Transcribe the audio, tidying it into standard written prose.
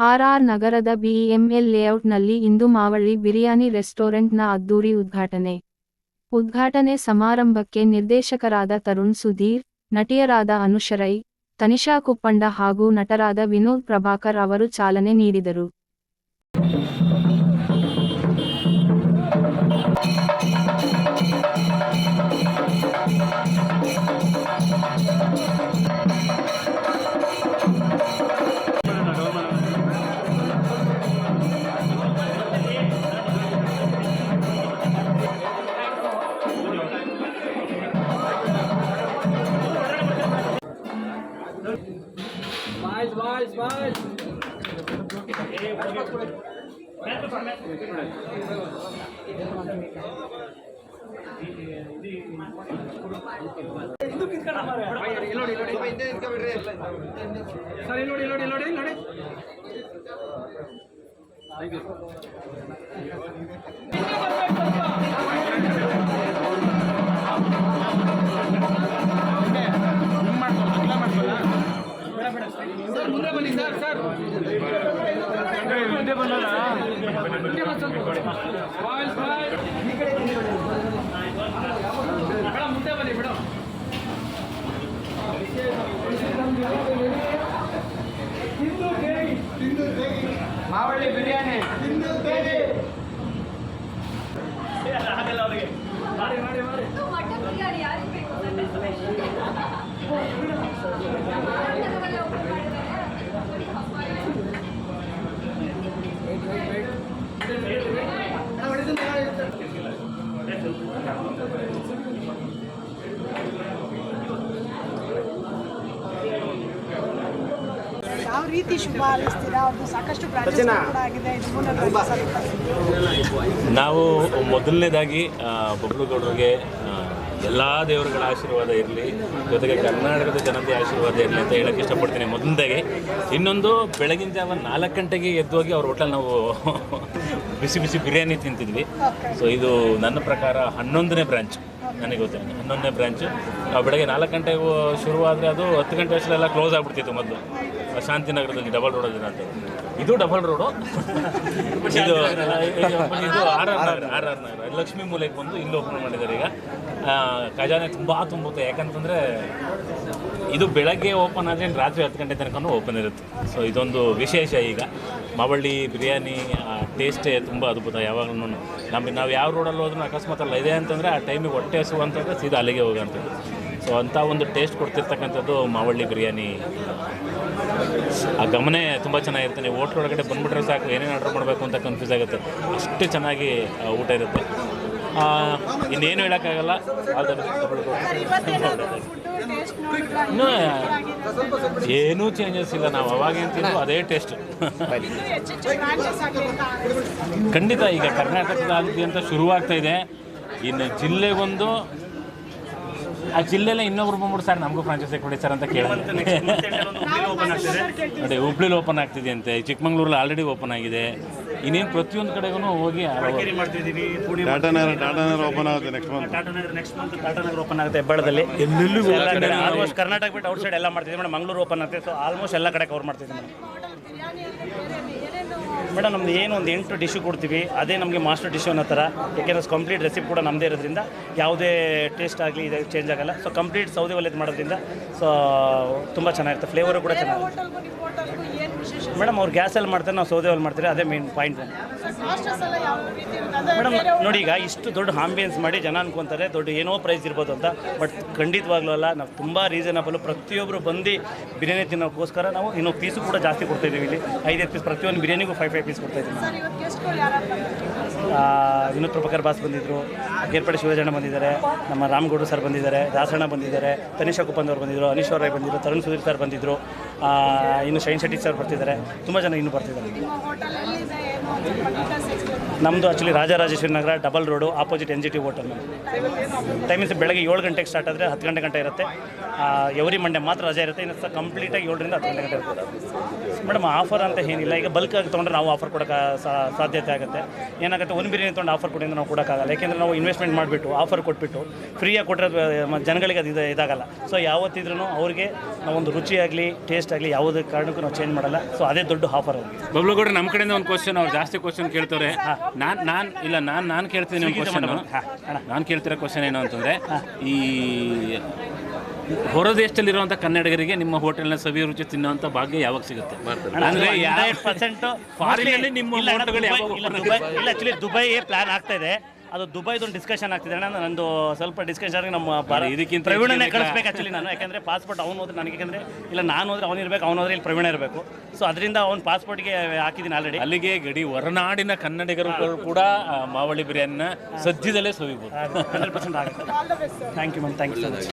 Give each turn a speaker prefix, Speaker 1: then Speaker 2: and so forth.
Speaker 1: R ನಗರದ BEML ಲೇಔಟ್ನಲ್ಲಿ ಇಂದು ಮಾವಳ್ಳಿ ಬಿರಿಯಾನಿ ರೆಸ್ಟೋರೆಂಟ್ನ ಅದ್ದೂರಿ ಉದ್ಘಾಟನೆ ಸಮಾರಂಭಕ್ಕೆ ನಿರ್ದೇಶಕರಾದ ತರುಣ್ ಸುಧೀರ್, ನಟಿಯರಾದ ಅನುಷರೈ, ತನಿಷಾ ಕುಪ್ಪಂಡ ಹಾಗೂ ನಟರಾದ ವಿನೋದ್ ಪ್ರಭಾಕರ್ ಅವರು ಚಾಲನೆ ನೀಡಿದರು.
Speaker 2: ಮುಂದೆ ಬನ್ನಿ ಸರ್ ಮುಂದೆ ಬಂದ ಮುಂದೆ ಬನ್ನಿ ಮೇಡಮ್. ಮಾವಳ್ಳಿ ಬಿರಿಯಾನಿ ಹಾಗೆಲ್ಲ ಅವರಿಗೆ ಮಾಡಿ ಮಾಡಿ ಮಾಡಿ
Speaker 3: ಯಾವ ರೀತಿ ಶುಭ ಹಾರೈಸ್ತೀರಾ? ಅವ್ರದ್ದು ಸಾಕಷ್ಟು ಪ್ರಾಜೆಕ್ಟ್ಸ್ ಕೂಡ ಆಗಿದೆ.
Speaker 4: ನಾವು ಮೊದಲನೇದಾಗಿ ಬಬ್ಲುಗೌಡರಿಗೆ ಎಲ್ಲ ದೇವರುಗಳ ಆಶೀರ್ವಾದ ಇರಲಿ, ಜೊತೆಗೆ ಕರ್ನಾಟಕದ ಜನತೆ ಆಶೀರ್ವಾದ ಇರಲಿ ಅಂತ ಹೇಳೋಕ್ಕೆ ಇಷ್ಟಪಡ್ತೀನಿ ಮೊದಲನೇದಾಗಿ. ಇನ್ನೊಂದು, ಬೆಳಗಿನ ಜಾವ 4 ಗಂಟೆಗೆ ಎದ್ದೋಗಿ ಅವ್ರ ಹೋಟೆಲ್ ನಾವು ಬಿಸಿ ಬಿಸಿ ಬಿರಿಯಾನಿ ತಿಂತಿದ್ವಿ. ಸೊ ಇದು ನನ್ನ ಪ್ರಕಾರ 11ನೇ ಬ್ರಾಂಚ್, ನನಗೆ ಗೊತ್ತಿಲ್ಲ 11ನೇ ಬ್ರಾಂಚು. ನಾವು ಬೆಳಗ್ಗೆ 4 ಗಂಟೆಗೆ ಶುರುವಾದರೆ ಅದು 10 ಗಂಟೆ ಅಷ್ಟೆಲ್ಲ ಕ್ಲೋಸ್ ಆಗಿಬಿಡ್ತಿತ್ತು ಮೊದಲು ಶಾಂತಿನಗರದಲ್ಲಿ ಡಬಲ್ ರೋಡ್ ದಿನ ಅಂತ. ಇದು ಡಬಲ್ ರೋಡು, ಇದು ಆರ್ ಆರ್ ನಗರ ಲಕ್ಷ್ಮೀ ಮೂಲೆಗೆ ಬಂದು ಇಲ್ಲಿ ಓಪನ್ ಮಾಡಿದ್ದಾರೆ. ಈಗ ಖಜಾನೆ ತುಂಬುತ್ತೆ, ಯಾಕಂತಂದರೆ ಇದು ಬೆಳಗ್ಗೆ ಓಪನ್ ಆದರೆ ರಾತ್ರಿ 10 ಗಂಟೆ ತನಕ ಓಪನ್ ಇರುತ್ತೆ. ಸೊ ಇದೊಂದು ವಿಶೇಷ. ಈಗ ಮಾವಳ್ಳಿ ಬಿರಿಯಾನಿ ಟೇಸ್ಟೇ ತುಂಬ ಅದ್ಭುತ. ಯಾವಾಗಲೂ ನಾವು ಯಾವ ರೋಡಲ್ಲಿ ಹೋದ್ರೂ ಅಕಸ್ಮಾತ್ ಅಲ್ಲ ಇದೆ ಅಂತಂದರೆ ಆ ಟೈಮಿಗೆ ಹೊಟ್ಟೆ ಹಸುವಂಥದ್ದು ಸೀದಾ ಅಲ್ಲಿಗೆ ಹೋಗೋಂಥದ್ದು. ಸೊ ಅಂಥ ಒಂದು ಟೇಸ್ಟ್ ಕೊಡ್ತಿರ್ತಕ್ಕಂಥದ್ದು ಮಾವಳ್ಳಿ ಬಿರಿಯಾನಿ. ಆ ಗಮನೇ ತುಂಬ ಚೆನ್ನಾಗಿರುತ್ತೆ. ನೀವು ಹೋಟ್ಲ್ ಒಳಗಡೆ ಬಂದುಬಿಟ್ರೆ ಸಾಕು, ಏನೇನು ಆರ್ಡ್ರ್ ಮಾಡಬೇಕು ಅಂತ ಕನ್ಫ್ಯೂಸ್ ಆಗುತ್ತೆ, ಅಷ್ಟು ಚೆನ್ನಾಗಿ ಊಟ ಇರುತ್ತೆ. ಇನ್ನೇನು ಹೇಳೋಕ್ಕಾಗಲ್ಲ. ಇನ್ನೂ ಏನೂ ಚೇಂಜಸ್ ಇಲ್ಲ, ನಾವು ಅವಾಗೇನು ತಿಂದು ಅದೇ ಟೇಸ್ಟ್. ಖಂಡಿತ ಈಗ ಕರ್ನಾಟಕದಾದ್ಯಂತ ಶುರುವಾಗ್ತಾ ಇದೆ. ಇನ್ನು ಜಿಲ್ಲೆಗೊಂದು, ಆ ಜಿಲ್ಲೆಲ್ಲ ಇನ್ನೊಬ್ರು ಬಂದ್ಬಿಟ್ಟು ಸರ್ ನಮಗೂ ಫ್ರಾಂಚೈಸಿ ಕೊಡಿ ಸರ್ ಅಂತ ಕೇಳಿದ್ರೆ ನೋಡಿ, ಹುಬ್ಳಿಲಿ ಓಪನ್ ಆಗ್ತಿದೆ ಅಂತೆ, ಚಿಕ್ಕಮಂಗ್ಳೂರಲ್ಲಿ ಆಲ್ರೆಡಿ ಓಪನ್ ಆಗಿದೆ. ಇನ್ನೇನು ಪ್ರತಿಯೊಂದು ಕಡೆಗೂ ಹೋಗಿ
Speaker 5: ಮಾಡ್ತಿದ್ದೀವಿ. ಟಾಟಾನಗರ ಓಪನ್ ಆಗುತ್ತೆ ನೆಕ್ಸ್ಟ್ ಮಂತ್ ಟಾಟಾನಗರ ಓಪನ್ ಆಗುತ್ತೆ ಹೆಬ್ಬಾಳದಲ್ಲಿ.
Speaker 4: ಎಲ್ಲೆಲ್ಲೂ
Speaker 5: ಆಲ್ಮೋಸ್ಟ್ ಕರ್ನಾಟಕ ಬಿಟ್ಟು ಔಟ್ ಸೈಡ್ ಎಲ್ಲ ಮಾಡ್ತಿದ್ದೀವಿ ಮೇಡಮ್. ಮಂಗಳೂರು ಓಪನ್ ಆಗುತ್ತೆ. ಸೊ ಆಲ್ಮೋಸ್ಟ್ ಎಲ್ಲ ಕಡೆ ಕವರ್ ಮಾಡ್ತಿದ್ದೀವಿ ಮೇಡಮ್. ನಮ್ದು ಏನು ಒಂದು 8 ಡಿಶ್ಶು ಕೊಡ್ತೀವಿ, ಅದೇ ನಮಗೆ ಮಾಸ್ಟರ್ ಡಿಶ್ ಅನ್ನೋ ಥರ. ಯಾಕೆಂದರೆ ಕಂಪ್ಲೀಟ್ ರೆಸಿಪಿ ಕೂಡ ನಮ್ಮದೇ ಇರೋದ್ರಿಂದ ಯಾವುದೇ ಟೇಸ್ಟ್ ಆಗಲಿ ಇದು ಚೇಂಜ್ ಆಗಲ್ಲ. ಸೊ ಕಂಪ್ಲೀಟ್ ಸೌದೆ ಒಲೆದು ಮಾಡೋದ್ರಿಂದ ಸೊ ತುಂಬ ಚೆನ್ನಾಗಿರುತ್ತೆ. ಫ್ಲೇವರು ಕೂಡ ಚೆನ್ನಾಗಿರುತ್ತೆ ಮೇಡಮ್. ಅವ್ರು ಗ್ಯಾಸಲ್ಲಿ ಮಾಡ್ತಾರೆ, ನಾವು ಸೌದೆ ಒಲೆ ಮಾಡ್ತೀವಿ, ಅದೇ ಮೇನ್ ಪಾಯಿಂಟ್ ಮೇಡಮ್. ನೋಡಿ, ಈಗ ಇಷ್ಟು ದೊಡ್ಡ ಆಂಬಿಯನ್ಸ್ ಮಾಡಿ ಜನ ಅನ್ಕೊತಾರೆ ದೊಡ್ಡ ಏನೋ ಪ್ರೈಸ್ ಇರ್ಬೋದು ಅಂತ, ಬಟ್ ಖಂಡಿತವಾಗ್ಲೂ ಅಲ್ಲ. ನಾವು ತುಂಬ ರೀಸನಬಲು. ಪ್ರತಿಯೊಬ್ಬರು ಬಂದು ಬಿರಿಯಾನಿ ತಿನ್ನೋಕ್ಕೋಸ್ಕರ ನಾವು ಇನ್ನೂ ಪೀಸು ಕೂಡ ಜಾಸ್ತಿ ಕೊಡ್ತಾಯಿದ್ದೀವಿ. ಇಲ್ಲಿ 5 ಪೀಸ್, ಪ್ರತಿಯೊಂದು ಬಿರಿಯಾನಿಗೂ 5 ಪೀಸ್ ಕೊಡ್ತಾಯಿದ್ದೀವಿ. ವಿನೋದ್ ಪ್ರಭಾಕರ್ ಬಾಸ್ ಬಂದಿದ್ದರು, ಕೇರ್ಪಡೆ ಶಿವಜಣ್ಣ ಬಂದಿದ್ದಾರೆ, ನಮ್ಮ ರಾಮಗೌಡ ಸರ್ ಬಂದಿದ್ದಾರೆ, ದಾಸಣ್ಣ ಬಂದಿದ್ದಾರೆ, ತನಿಷಾ ಕುಪ್ಪಂದವ್ರು ಬಂದಿದ್ದರು, ಅನೀಶ್ವರ್ ರಾಯ್ ಬಂದಿದ್ದರು, ತರುಣ್ ಸುಧೀರ್ ಸರ್ ಬಂದಿದ್ದರು, ಇನ್ನು ಶೈನ್ ಶೆಟ್ಟಿ ಸರ್ ಬರ್ತಿದ್ದಾರೆ, ತುಂಬ ಜನ ಇನ್ನೂ ಬರ್ತಿದ್ದಾರೆ.
Speaker 3: ಸ್ವಲ್ಪ ಡೀಟೇಲ್ಸ್ ಎಕ್ಸ್ಪ್ಲೇನ್ ಮಾಡಿ.
Speaker 5: ನಮ್ಮದು actually Rajarajeshwari Nagar double road opposite NGT hotel. Timings ಬೆಳಗ್ಗೆ 7 ಗಂಟೆಗೆ ಸ್ಟಾರ್ಟ್ ಆದರೆ 10 ಗಂಟೆ ಇರುತ್ತೆ. ಎವ್ರಿ ಮಂಡೇ ಮಾತ್ರ ರಜೆ ಇರುತ್ತೆ. ಇನ್ನು ಸಹ ಕಂಪ್ಲೀಟಾಗಿ 7ರಿಂದ 10 ಗಂಟೆ ಇರುತ್ತೆ. ಮೇಡಮ್ ಆಫರ್ ಅಂತ ಏನಿಲ್ಲ. ಈಗ ಬಲ್ಕಾಗಿ ತೊಗೊಂಡ್ರೆ ನಾವು ಆಫರ್ ಕೊಡೋಕ್ಕೆ ಸಾಧ್ಯತೆ ಆಗುತ್ತೆ. ಏನಾಗುತ್ತೆ ಒಂದು ಬಿರಿಯಾನಿ ತೊಗೊಂಡು ಆಫರ್ ಕೊಡಿ ನಾವು ಕೊಡೋಕ್ಕಾಗಲ್ಲ. ಯಾಕೆಂದರೆ ನಾವು ಇನ್ವೆಸ್ಟ್ಮೆಂಟ್ ಮಾಡಿಬಿಟ್ಟು ಆಫರ್ ಕೊಟ್ಬಿಟ್ಟು ಫ್ರೀಯಾಗಿ ಕೊಟ್ಟರೆ ಜನಗಳಿಗೆ ಅದು ಇದಾಗಲ್ಲ. ಸೊ ಯಾವತ್ತಿದ್ರೂ ಅವ್ರಿಗೆ ನಾವೊಂದು ರುಚಿ ಆಗಲಿ ಟೇಸ್ಟ್ ಆಗಲಿ ಯಾವುದೇ ಕಾರಣಕ್ಕೂ ನಾವು ಚೇಂಜ್ ಮಾಡಲ್ಲ. ಸೊ ಅದೇ ದೊಡ್ಡ ಆಫರ್ ಅವ್ರಿಗೆ.
Speaker 4: ಬಬ್ಲುಗೌಡ್ರೆ ನಮ್ಮ ಕಡೆಯಿಂದ ಒಂದು ಕ್ವಶನ್, ಅವ್ರು ಜಾಸ್ತಿ ಕ್ವಶನ್ ಕೇಳ್ತಾರೆ. ನಾನು ಕೇಳ್ತೀನಿ ಒಂದು ಕ್ವಶನ್. ನಾನು ಕೇಳ್ತಿರೋ ಕ್ವಶನ್ ಏನು ಅಂತಂದರೆ, ಈ ಹೊರ ದೇಶದಲ್ಲಿರುವಂಥ ಕನ್ನಡಿಗರಿಗೆ ನಿಮ್ಮ ಹೋಟೆಲ್ನ ಸವಿ ರುಚಿ ತಿನ್ನುವಂಥ ಭಾಗ್ಯ ಯಾವಾಗ ಸಿಗುತ್ತೆ? ಅಂದರೆ 100% ಫಾರಿನಲ್ಲಿ ನಿಮ್ಮ ಹೋಟೆಲ್ಗಳು ಯಾವಾಗ?
Speaker 5: ಇಲ್ಲ, ಆ್ಯಕ್ಚುಲಿ ದುಬೈ ಪ್ಲಾನ್ ಆಗ್ತಾ ಇದೆ. ಅದು ದುಬೈದೊಂದು ಡಿಸ್ಕಷನ್ ಆಗ್ತಿದೆ ಅಣ್ಣ. ನಂದು ಸ್ವಲ್ಪ ಡಿಸ್ಕಷನ್ ನಮ್ಮ
Speaker 4: ಇದಕ್ಕಿಂತ
Speaker 5: ಪ್ರವೀಣನೇ ಕಳಿಸ್ಬೇಕು ಆ್ಯಕ್ಚುಲಿ ನಾನು. ಯಾಕೆಂದರೆ ಪಾಸ್ಪೋರ್ಟ್ ಅವ್ನು ಹೋದ್ರೆ ನನಗೆ, ಯಾಕೆಂದರೆ ಇಲ್ಲ ನಾನು ಹೋದ್ರೆ ಅವ್ನು ಇರಬೇಕು, ಅವ್ನು ಹೋದ್ರೆ ಇಲ್ಲಿ ಪ್ರವೀಣ ಇರಬೇಕು. ಸೊ ಅದರಿಂದ ಅವ್ನು ಪಾಸ್ಪೋರ್ಟ್ಗೆ ಹಾಕಿದ್ದೀನಿ ಆಲ್ರೆಡಿ.
Speaker 4: ಅಲ್ಲಿಗೆ ಗಡಿ ಹೊರನಾಡಿನ ಕನ್ನಡಿಗರು ಕೂಡ ಮಾವಳಿ ಬಿರಿಯಾನಿನ ಸದ್ಯದಲ್ಲೇ ಸವಿಬೋದು.
Speaker 5: 100% ಆಗುತ್ತೆ. Thank you ma'am, thank you so much.